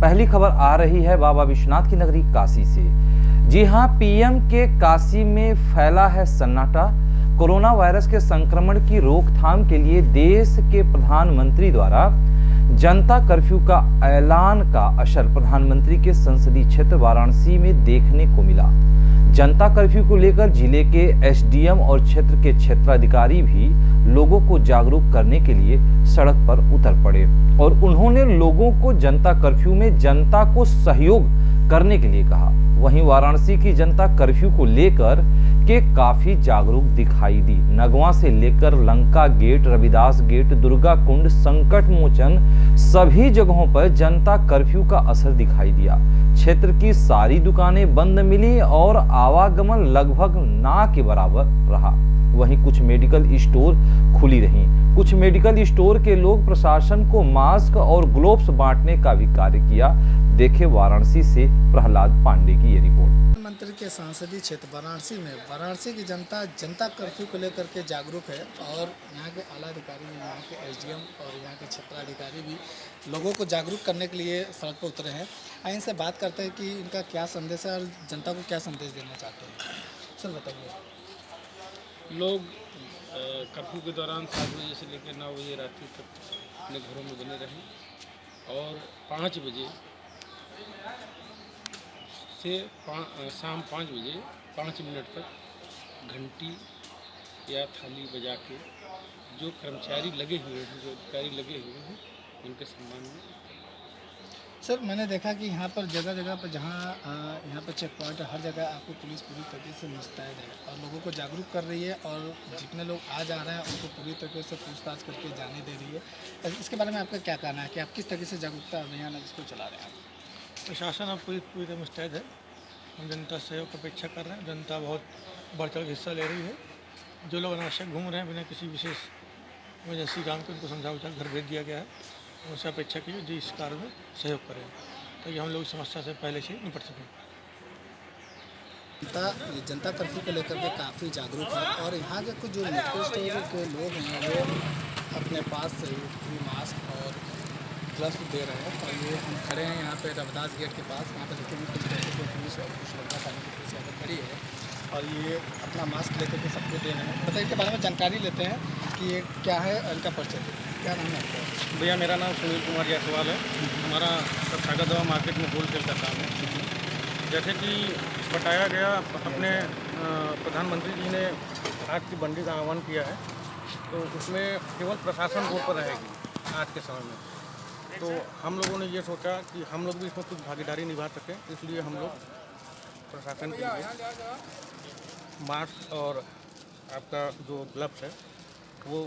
पहली खबर आ रही है बाबा विश्वनाथ की नगरी काशी से। जी हां, पीएम के काशी में फैला है सन्नाटा। कोरोना वायरस के संक्रमण की रोकथाम के लिए देश के प्रधानमंत्री द्वारा जनता कर्फ्यू का ऐलान का असर प्रधानमंत्री के संसदीय क्षेत्र वाराणसी में देखने को मिला। जनता कर्फ्यू को लेकर जिले के एसडीएम और क्षेत्र के क्षेत्राधिकारी भी लोगों को जागरूक करने के लिए सड़क पर उतर पड़े और उन्होंने लोगों को जनता कर्फ्यू में जनता को सहयोग करने के लिए कहा। वहीं वाराणसी की जनता कर्फ्यू को लेकर के काफी जागरूक दिखाई दी। नगवा से लेकर लंका गेट, रविदास गेट, दुर्गा कुंड, संकट मोचन सभी जगहों पर जनता कर्फ्यू का असर दिखाई दिया। क्षेत्र की सारी दुकानें बंद मिली और आवागमन लगभग ना के बराबर रहा। वहीं कुछ मेडिकल स्टोर खुली रहीं। कुछ मेडिकल स्टोर के लोग प्रशासन को मास्क और ग्लोव्स बांटने का भी कार्य किया। देखे वाराणसी से प्रहलाद पांडे की ये रिपोर्ट। प्रधानमंत्री के संसदीय क्षेत्र वाराणसी में वाराणसी की जनता कर्फ्यू को लेकर के जागरूक है और यहाँ के आला अधिकारी, यहाँ के एसडीएम और यहाँ के क्षेत्राधिकारी भी लोगों को जागरूक करने के लिए सड़क पर उतरे हैं। आइए इनसे बात करते हैं कि इनका क्या संदेश है और जनता को क्या संदेश देना चाहते हैं। सर बताइए। लोग कर्फ्यू के दौरान 7 बजे से लेकर 9 बजे रात्रि तक अपने घरों में बने रहें और 5 बजे से शाम 5 बजे 5 मिनट तक घंटी या थाली बजा के जो कर्मचारी लगे हुए हैं, जो अधिकारी लगे हुए हैं, उनके सम्मान में। सर मैंने देखा कि यहाँ पर जगह जगह पर जहाँ यहाँ पर चेक पॉइंट है, हर जगह आपको पुलिस पूरी तरीके से मुस्तैद है और लोगों को जागरूक कर रही है और जितने लोग आ जा रहे हैं उनको पूरी तरीके से पूछताछ करके जाने दे रही है। इसके बारे में आपका क्या कहना है कि आप किस तरीके से जागरूकता अभियान इसको चला रहे हैं? प्रशासन अब पूरी तरह मुस्तैद है। हम जनता सहयोग की अपेक्षा कर रहे हैं। जनता बहुत बढ़ चढ़ के हिस्सा ले रही है। जो लोग अनावश्यक घूम रहे हैं बिना किसी विशेष इमरजेंसी काम के, उनको समझा बुझा घर भेज दिया गया है। उनसे अपेक्षा की जो इस कार्य में सहयोग करें ताकि हम लोग इस समस्या से पहले से निपट सकें। जनता कर्फ्यू को लेकर के काफ़ी जागरूक है और यहाँ के कुछ जो मेडिकल स्टोर के लोग हैं वो अपने पास से फ्री मास्क और ग्लव्स दे रहे हैं। और ये हम खड़े हैं यहाँ पे रविदास गेट के पास। यहाँ पर देखिए कुछ पुलिस और कुछ लड़का थाने की पुलिस यहाँ पर खड़ी है और ये अपना मास्क लेकर के सबको दे रहे हैं। बताइए इनके बारे में जानकारी लेते हैं कि ये क्या है, इनका परिचय। क्या नाम है आपका? भैया मेरा नाम सुनील कुमार जायसवाल है। हमारा सागर दवा मार्केट में होलसेल का काम है। जैसे कि बताया गया, अपने प्रधानमंत्री जी ने आज की बंदी का आह्वान किया है, तो उसमें केवल प्रशासन रोड पर रहेगी आज के समय में। तो हम लोगों ने ये सोचा कि हम लोग भी इसमें कुछ भागीदारी निभा सकें, इसलिए हम लोग प्रशासन के लिए मास्क और आपका जो ग्लव्स है वो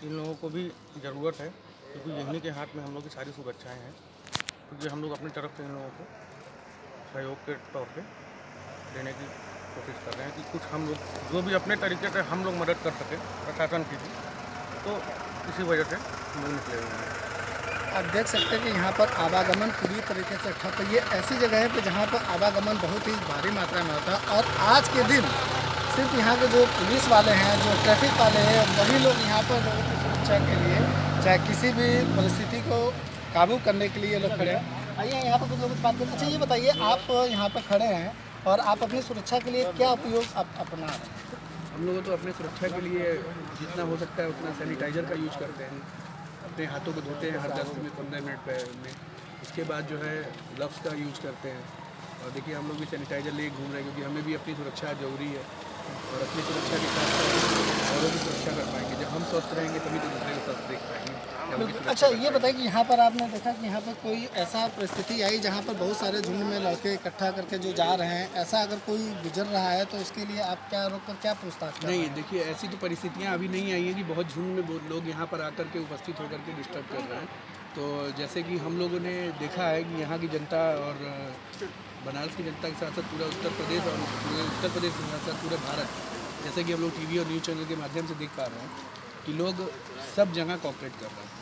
इन लोगों को भी ज़रूरत है, क्योंकि यहीं के हाथ में हम लोग की सारी सुरक्षाएं हैं। क्योंकि हम लोग अपनी तरफ से इन लोगों को सहयोग के तौर पे देने की कोशिश कर रहे हैं कि कुछ हम लोग जो भी अपने तरीके से हम लोग मदद कर सकें प्रशासन की भी, तो इसी वजह से हम लोग निकले हुए हैं। आप देख सकते हैं कि यहाँ पर आवागमन पूरी तरीके से ठप है। ये ऐसी जगह है कि जहाँ पर आवागमन बहुत ही भारी मात्रा में होता है और आज के दिन सिर्फ यहाँ के जो पुलिस वाले हैं, जो ट्रैफिक वाले हैं, वही लोग यहाँ पर लोगों की सुरक्षा के लिए चाहे किसी भी परिस्थिति को काबू करने के लिए ये लोग खड़े हैं। आइए यहाँ पर कुछ लोगों से बात करते हैं। अच्छा ये बताइए, आप यहाँ पर खड़े हैं और आप अपनी सुरक्षा के लिए क्या उपयोग अपना रहे हैं? हम लोग तो अपनी सुरक्षा के लिए जितना हो सकता है उतना सैनिटाइज़र का यूज करते हैं। अपने हाथों को धोते हैं हर 10 में 15 मिनट में। इसके बाद जो है ग्लव्स का यूज करते हैं। और देखिए हम लोग भी सैनिटाइज़र ले घूम रहे हैं, क्योंकि हमें भी अपनी सुरक्षा ज़रूरी है और अपनी सुरक्षा के साथ साथ औरों की सुरक्षा कर पाएंगे। जब हम स्वस्थ रहेंगे तभी तो दूसरे को स्वस्थ देख पाएंगे। अच्छा ये बताइए कि यहाँ पर आपने देखा कि यहाँ पर कोई ऐसा परिस्थिति आई जहाँ पर बहुत सारे झुंड में लड़के इकट्ठा करके जो जा रहे हैं, ऐसा अगर कोई गुजर रहा है तो उसके लिए आप क्या रोक कर क्या पूछताछ करें? नहीं, देखिए ऐसी तो परिस्थितियाँ अभी नहीं आई हैं कि बहुत झुंड में लोग यहाँ पर आकर के उपस्थित होकर के डिस्टर्ब कर रहे हैं। तो जैसे कि हम लोगों ने देखा है कि यहाँ की जनता और बनारस की जनता के साथ साथ पूरा उत्तर प्रदेश और पूरे उत्तर प्रदेश के साथ साथ पूरे भारत, जैसे कि हम लोग टीवी और न्यूज़ चैनल के माध्यम से देख पा रहे हैं कि लोग सब जगह कोऑपरेट कर रहे हैं।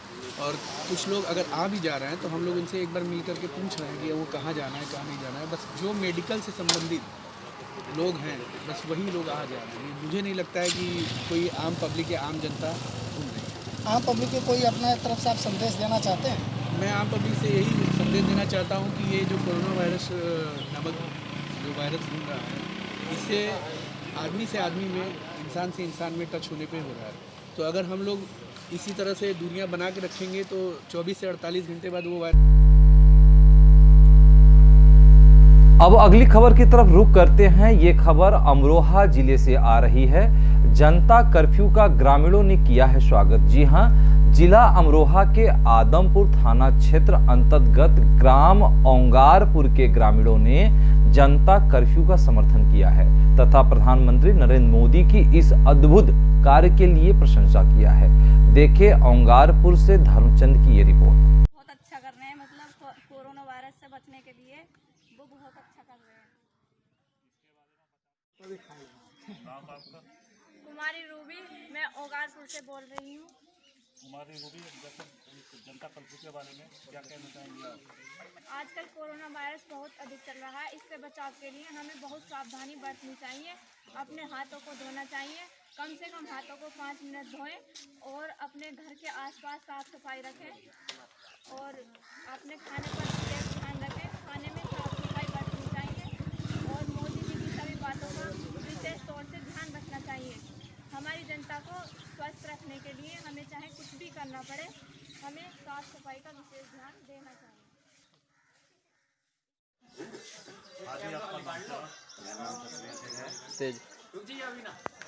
और कुछ लोग अगर आ भी जा रहे हैं तो हम लोग उनसे एक बार मिल करके पूछ रहे हैं कि वो कहाँ जाना है, कहाँ नहीं जाना है। बस जो मेडिकल से संबंधित लोग हैं बस वही लोग आ जा रहे हैं। मुझे नहीं लगता है कि कोई आम पब्लिक या आम जनता घूम रही है। आम पब्लिक को कोई अपने तरफ से आप संदेश देना चाहते हैं? मैं आम पब्लिक से यही संदेश देना चाहता हूँ कि ये जो कोरोना वायरस नामक जो वायरस घूम रहा है, इससे आदमी से आदमी में, इंसान से इंसान में टच होने पे हो रहा है। तो अगर हम लोग इसी तरह से दूरियां बना के रखेंगे तो 24 से 48 घंटे बाद वो वायरस। अब अगली खबर की तरफ रुख करते हैं। ये खबर अमरोहा जिले से आ रही है। जनता कर्फ्यू का ग्रामीणों ने किया है स्वागत। जी हां, जिला अमरोहा के आदमपुर थाना क्षेत्र अंतर्गत ग्राम ओंगारपुर के ग्रामीणों ने जनता कर्फ्यू का समर्थन किया है तथा प्रधानमंत्री नरेंद्र मोदी की इस अद्भुत कार्य के लिए प्रशंसा किया है। देखिए ओंगारपुर से धर्मचंद की ये रिपोर्ट। बहुत अच्छा कर रहे हैं, मतलब कोरोना वायरस से बचने के लिए वो बहुत अच्छा कर रहे हैं। कुमारी रूबी, मैं ओंगारपुर से बोल रही हूँ। कुमारी रूबी, जनता कर्फ्यू के बारे में क्या कहना चाहेंगे आप? आजकल कोरोना वायरस बहुत अधिक चल रहा है, इससे बचाव के लिए हमें बहुत सावधानी बरतनी चाहिए। अपने हाथों को धोना चाहिए, कम से कम हाथों को 5 मिनट धोएं और अपने घर के आसपास साफ सफाई रखें और अपने खाने पर विशेष ध्यान रखें। खाने में साफ सफाई बरतनी चाहिए और मोदी जी की सभी बातों का विशेष तौर से ध्यान रखना चाहिए। हमारी जनता को स्वस्थ रखने के लिए हमें चाहे कुछ भी करना पड़े, हमें साफ सफाई का विशेष ध्यान देना चाहिए।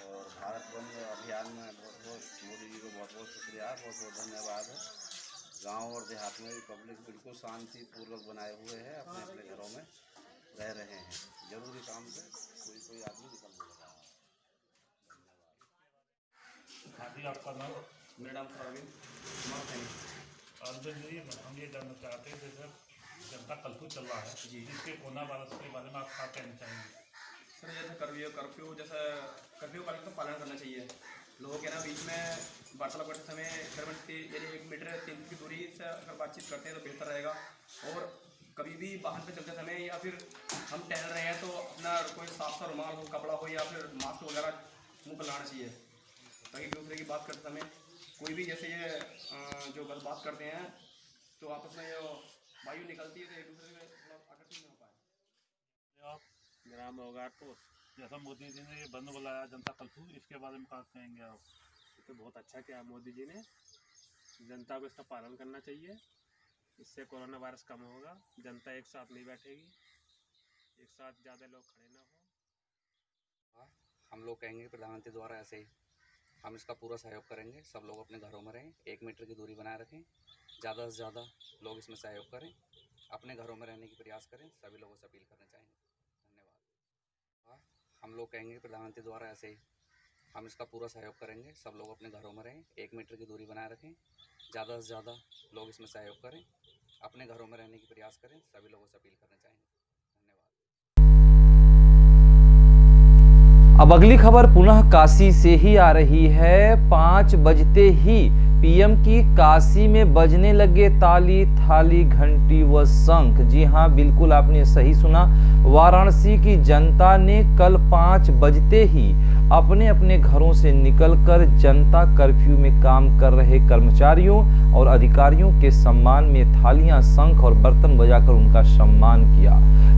और भारत बंद अभियान में बहुत बहुत मोदी जी को बहुत बहुत शुक्रिया, बहुत बहुत धन्यवाद है। गांव और देहात में भी पब्लिक बिल्कुल शांतिपूर्वक बनाए हुए है, अपने अपने घरों में रह रहे हैं। जरूरी काम से कोई आदमी निकल नहीं रहा है। हाथी, आपका नाम? मेरा नाम अरविंद कुमार है। अरविंद जी, हम ये जानना चाहते हैं जैसे जनता कर्फ्यू चल रहा है जी, इसके कोरोना वायरस के बारे में आप क्या कहना चाहेंगे? सर जैसे कर्फ्यू जैसा कर्फ्यू का तो पालन करना चाहिए। लोगों के ना बीच में वार्तालाप करते समय यानी 1 मीटर 3 फीट की दूरी से अगर बातचीत करते हैं तो बेहतर रहेगा। और कभी भी वाहन पे चलते समय या फिर हम टहल रहे हैं तो अपना कोई साफ सा रुमाल हो, कपड़ा हो या फिर मास्क वगैरह मुँह पर लगाना चाहिए, ताकि दूसरे की बात करते समय कोई भी जैसे ये जो गलत बात करते हैं तो आपस में ये वायु निकलती है तो एक दूसरे में थोड़ा आकर्षित नहीं हो पाए। ग्राम ओंगारपुर, जैसा मोदी जी ने ये बंद बुलाया जनता कर्फ्यू, इसके बारे में क्या कहेंगे आप? तो बहुत अच्छा किया मोदी जी ने, जनता को इसका पालन करना चाहिए, इससे कोरोना वायरस कम होगा। जनता एक साथ नहीं बैठेगी, एक साथ ज़्यादा लोग खड़े ना हो। हम लोग कहेंगे प्रधानमंत्री द्वारा ऐसे ही हम इसका पूरा सहयोग करेंगे। सब लोग अपने घरों में रहें, 1 मीटर की दूरी बनाए रखें, ज़्यादा से ज़्यादा लोग इसमें सहयोग करें, अपने घरों में रहने की प्रयास करें। सभी लोगों से अपील करना चाहेंगे। धन्यवाद। हम लोग कहेंगे प्रधानमंत्री द्वारा ऐसे ही हम इसका पूरा सहयोग करेंगे। सब लोग अपने घरों में रहें, 1 मीटर की दूरी बनाए रखें, ज़्यादा से ज़्यादा लोग इसमें सहयोग करें, अपने घरों में रहने की प्रयास करें। सभी लोगों से अपील करना चाहेंगे। अब अगली खबर पुनः काशी से ही आ रही है। 5 बजते ही पीएम की काशी में बजने लगे ताली, थाली, घंटी व शंख। जी हां, बिल्कुल आपने सही सुना। वाराणसी की जनता ने कल 5 बजते ही अपने अपने घरों से निकलकर जनता कर्फ्यू में काम कर रहे कर्मचारियों और अधिकारियों के सम्मान में थालियां, शंख और बर्तन बजाकर उनका सम्मान किया।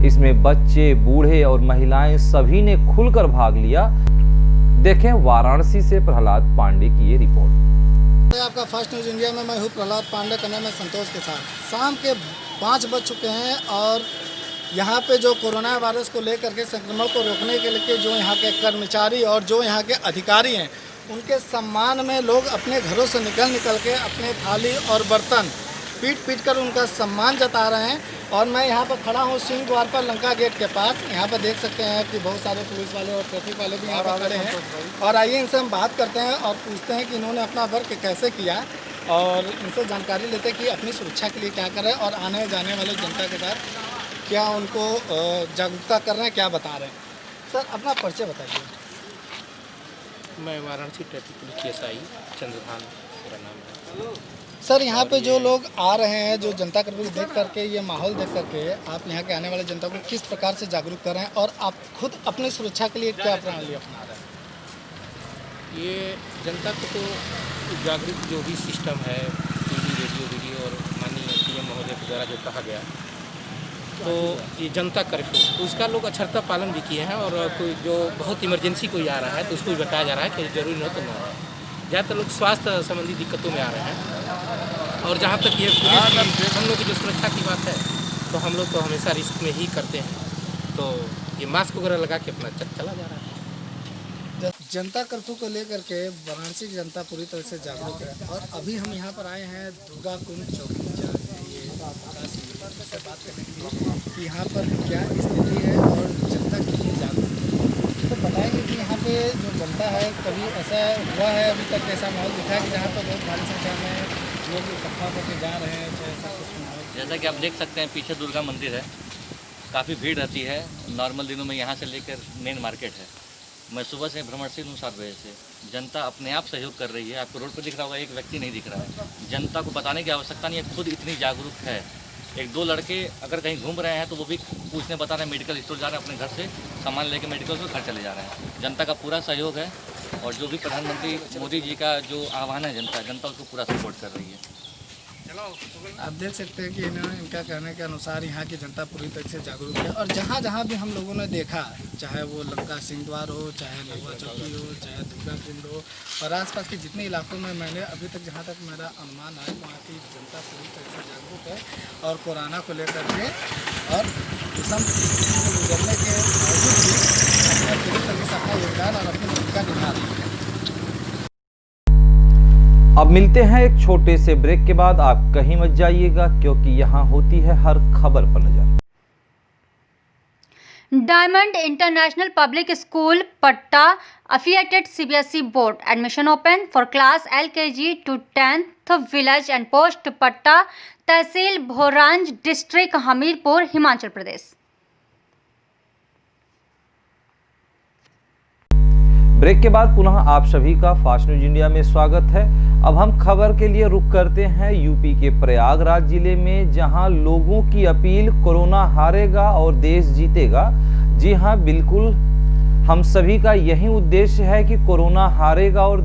इसमें बच्चे, बूढ़े और महिलाएं सभी ने खुलकर भाग लिया। देखें वाराणसी से प्रहलाद पांडे की ये रिपोर्ट। आपका फर्स्ट न्यूज़ इंडिया में मैं हूँ प्रहलाद पांडे, कन्या में संतोष के साथ। शाम के 5 बज चुके हैं और यहाँ पे जो कोरोना वायरस को लेकर के संक्रमण को रोकने के लिए जो यहाँ के कर्मचारी और जो यहाँ के अधिकारी हैं, उनके सम्मान में लोग अपने घरों से निकल के अपने थाली और बर्तन पीट कर उनका सम्मान जता रहे हैं। और मैं यहाँ पर खड़ा हूँ सिंह द्वार पर, लंका गेट के पास। यहाँ पर देख सकते हैं कि बहुत सारे पुलिस वाले और ट्रैफिक वाले भी यहाँ पर खड़े हैं। और आइए इनसे हम बात करते हैं और पूछते हैं कि इन्होंने अपना वर्क कैसे किया और इनसे जानकारी लेते हैं कि अपनी सुरक्षा के लिए क्या कर रहे हैं और आने जाने वाले जनता के साथ क्या उनको जागरूकता कर रहे हैं, क्या बता रहे हैं। सर अपना परिचय बताइए। मैं वाराणसी ट्रैफिक पुलिस के एसआई चंद्रभान मेरा नाम है। सर यहाँ पे जो लोग आ रहे हैं, जो जनता कर्फ्यू देख करके, ये माहौल देख करके, आप यहाँ के आने वाले जनता को किस प्रकार से जागरूक कर रहे हैं और आप खुद अपनी सुरक्षा के लिए क्या प्रणाली अपना रहे हैं? ये जनता को तो जागरूक जो भी सिस्टम है, टीवी, रेडियो, वीडियो और माननीय पीएम महोदय के द्वारा जो कहा गया, तो ये जनता कर्फ्यू उसका लोग अक्षरता पालन भी किए हैं। और कोई जो बहुत इमरजेंसी कोई आ रहा है तो उसको भी बताया जा रहा है कि जरूरी न तो न आए। ज़्यादातर लोग स्वास्थ्य संबंधी दिक्कतों में आ रहे हैं। और जहाँ तक ये पुलिस की हम लोग की जो सुरक्षा की बात है, तो हम लोग तो हमेशा रिस्क में ही करते हैं। तो ये मास्क वगैरह लगा के अपना चला जा रहा है। जनता कर्फ्यू को लेकर के वाराणसी की जनता पूरी तरह से जागरूक है। और अभी हम यहाँ पर आए हैं दुर्गा कुंड चौकी से बात करने के लिए कि यहाँ पर क्या स्थिति है और जनता कितनी जागरूक है। तो बताएंगे कि यहाँ पे जो जनता है, कभी ऐसा हुआ है अभी तक ऐसा माहौल दिखा है कि जहाँ पर बहुत भारी संख्या में लोग इकट्ठा होकर जा रहे हैं, चाहे ऐसा कुछ माहौल? जैसा कि आप देख सकते हैं, पीछे दुर्गा मंदिर है, काफ़ी भीड़ रहती है। नॉर्मल दिनों में यहाँ से लेकर मेन मार्केट है। मैं सुबह से भ्रमणशील हूँ 7 बजे से। जनता अपने आप सहयोग कर रही है। आपको रोड पर दिख रहा होगा, एक व्यक्ति नहीं दिख रहा है। जनता को बताने की आवश्यकता नहीं है, खुद इतनी जागरूक है। 1-2 लड़के अगर कहीं घूम रहे हैं तो वो भी पूछने बता रहे हैं, मेडिकल स्टोर जा रहे हैं, अपने घर से सामान लेके मेडिकल स्टोर घर चले जा रहे हैं। जनता का पूरा सहयोग है और जो भी प्रधानमंत्री मोदी जी का जो आह्वान है, जनता उसको पूरा सपोर्ट कर रही है। आप देख सकते हैं कि इनका कहने के अनुसार यहाँ की जनता पूरी तरह से जागरूक है। और जहाँ जहाँ भी हम लोगों ने देखा, चाहे वो लंका सिंह द्वार हो, चाहे नगवा चौकी हो, चाहे दुर्गा कुंड हो, और आसपास के जितने इलाकों में मैंने अभी तक, जहाँ तक मेरा अनुमान है, वहाँ की जनता पूरी तरह से जागरूक है। और कोरोना को लेकर के और विषम स्थिति से गुजरने के बावजूद भी अपना पूरी तरह से अपना योगदान और अपनी भूमिका निभा रही है। अब मिलते हैं एक छोटे से ब्रेक के बाद। आप कहीं मत जाइएगा, क्योंकि यहाँ होती है हर खबर पर नजर। डायमंड इंटरनेशनल पब्लिक स्कूल पट्टा affiliated CBSE board admission open for class LKG to 10th village and post पट्टा तहसील भोरांज डिस्ट्रिक्ट हमीरपुर हिमाचल प्रदेश। ब्रेक के बाद पुनः आप सभी का फास्ट न्यूज इंडिया में स्वागत है। अब हम खबर के लिए रुख करते हैं यूपी के प्रयागराज जिले में, जहां लोगों की अपील कोरोना हारेगा और देश जीतेगा। जी हां, बिल्कुल हम सभी का यही उद्देश्य है कि कोरोना हारेगा और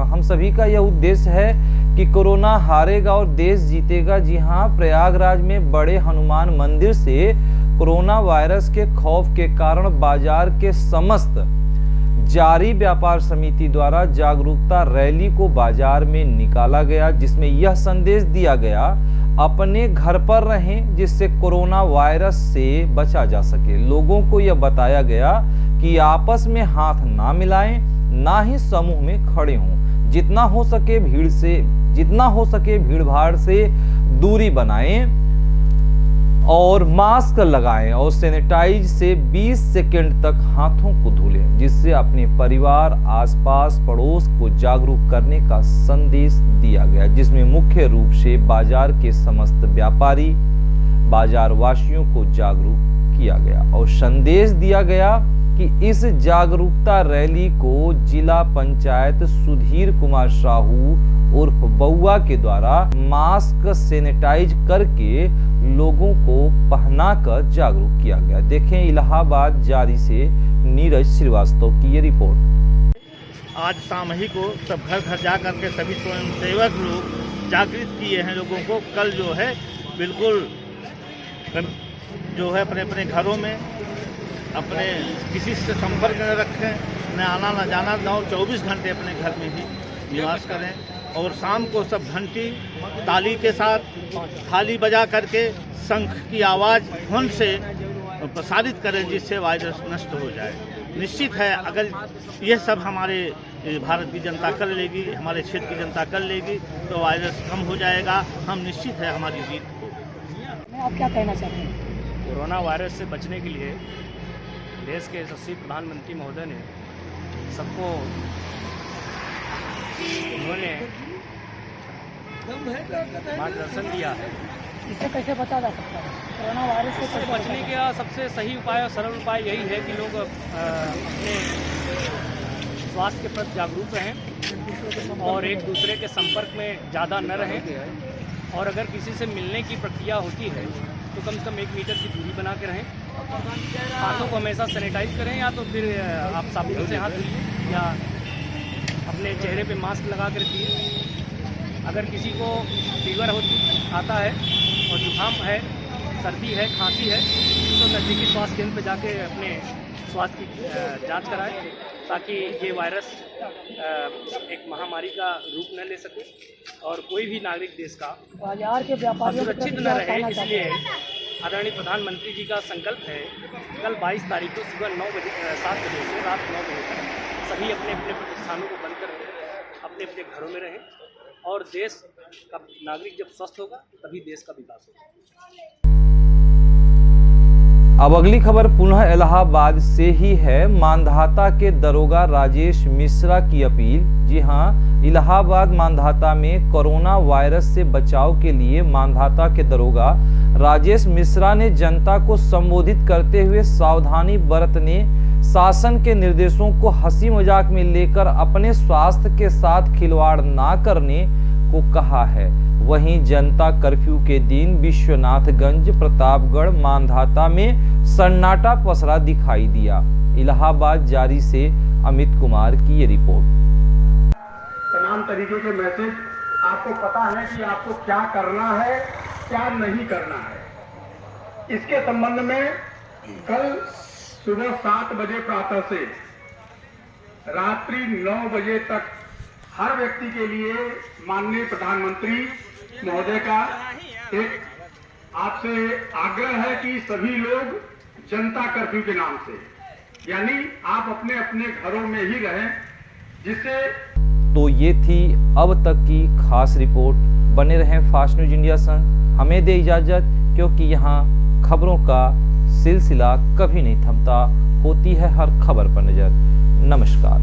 हम सभी का यह उद्देश्य है कि कोरोना हारेगा और देश जीतेगा। जी हां, प्रयागराज में बड़े हनुमान मंदिर से कोरोना वायरस के खौफ के कारण बाजार के समस्त जारी व्यापार समिति द्वारा जागरूकता रैली को बाजार में निकाला गया, जिसमें यह संदेश दिया गया, अपने घर पर रहें जिससे कोरोना वायरस से बचा जा सके। लोगों को यह बताया गया कि आपस में हाथ ना मिलाएं, ना ही समूह में खड़े हों। जितना हो सके भीड़ भाड़ से दूरी बनाएं और मास्क लगाएं और सैनिटाइज से 20 सेकंड तक हाथों को धुलें, जिससे अपने परिवार, आसपास, पड़ोस को जागरूक करने का संदेश दिया गया, जिसमें मुख्य रूप से बाजार के समस्त व्यापारी, बाजार वासियों को जागरूक किया गया। और संदेश दिया गया कि इस जागरूकता रैली को जिला पंचायत सुधीर कुमार साहू उर्फ बउआ के द्वारा मास्क सैनिटाइज करके लोगों को पहनाकर जागरूक किया गया। देखें इलाहाबाद जारी से नीरज श्रीवास्तव की ये रिपोर्ट। आज सामूहिक को सब घर घर जा करके सभी स्वयंसेवक लोग जागृत किए हैं लोगों को। कल जो है बिल्कुल जो है अपने अपने घरों में अपने किसी से संपर्क न रखें, न आना न जाना, 24 घंटे अपने घर में ही निवास करें। और शाम को सब घंटी ताली के साथ थाली बजा करके शंख की आवाज़ ध्वनि से प्रसारित करें, जिससे वायरस नष्ट हो जाए। निश्चित है अगर यह सब हमारे भारत की जनता कर लेगी, हमारे क्षेत्र की जनता कर लेगी, तो वायरस कम हो जाएगा। हम निश्चित है हमारी जीत को। आप क्या कहना चाहते हैं? कोरोना वायरस से बचने के लिए देश के यशस्वी प्रधानमंत्री महोदय ने सबको उन्होंने मार्गदर्शन दिया है। इससे कैसे बचा जा सकता है? कोरोना वायरस से कैसे बचने का सबसे सही उपाय और सरल उपाय यही है कि लोग अपने स्वास्थ्य के प्रति जागरूक रहें और एक दूसरे के संपर्क में ज़्यादा न रहें और अगर किसी से मिलने की प्रक्रिया होती है तो कम से कम 1 मीटर की दूरी बना के रहें। हाथों को हमेशा सैनिटाइज करें या तो फिर आप साबुन से हाथ धोइए या अपने चेहरे पे मास्क लगा कर रखिए। अगर किसी को फीवर आता है और जुकाम है, सर्दी है, खांसी है तो नज़दीकी स्वास्थ्य केंद्र पे जाके अपने स्वास्थ्य की जांच कराएं ताकि ये वायरस एक महामारी का रूप न ले सके और कोई भी नागरिक देश का बाजार के व्यापारियों सुरक्षित न रहे। इसलिए आदरणीय प्रधानमंत्री जी का संकल्प है कल 22 तारीख को सुबह 7 बजे से रात 9 बजे तक सभी अपने अपने प्रतिष्ठानों को बंद कर अपने अपने घरों में रहें और देश का नागरिक जब स्वस्थ होगा तभी देश का विकास होगा। अब अगली खबर पुनः इलाहाबाद से ही है। मानधाता के दरोगा राजेश मिश्रा की अपील। जी हां, इलाहाबाद मानधाता में कोरोना वायरस से बचाव के लिए मानधाता के दरोगा राजेश मिश्रा ने जनता को संबोधित करते हुए सावधानी बरतने, शासन के निर्देशों को हंसी मजाक में लेकर अपने स्वास्थ्य के साथ खिलवाड़ ना करने को कहा है। वहीं जनता कर्फ्यू के दिन विश्वनाथगंज, प्रतापगढ़, मानधाता में सन्नाटा पसरा दिखाई दिया। इलाहाबाद जारी से अमित कुमार की ये रिपोर्ट। तमाम तरीके के मैसेज आपको पता है कि आपको क्या करना है, क्या नहीं करना है। इसके संबंध में कल सुबह 7 बजे प्रातः से रात्रि 9 बजे तक हर व्यक्ति के लिए माननीय प्रधानमंत्री महोदय का एक आपसे आग्रह है कि सभी लोग जनता कर्फ्यू के नाम से, यानी आप अपने अपने घरों में ही रहें, जिससे। तो ये थी अब तक की खास रिपोर्ट। बने रहें फास्ट न्यूज इंडिया संग। हमें दे इजाजत, क्योंकि यहाँ खबरों का सिलसिला कभी नहीं थमता। होती है हर खबर पर नजर। नमस्कार।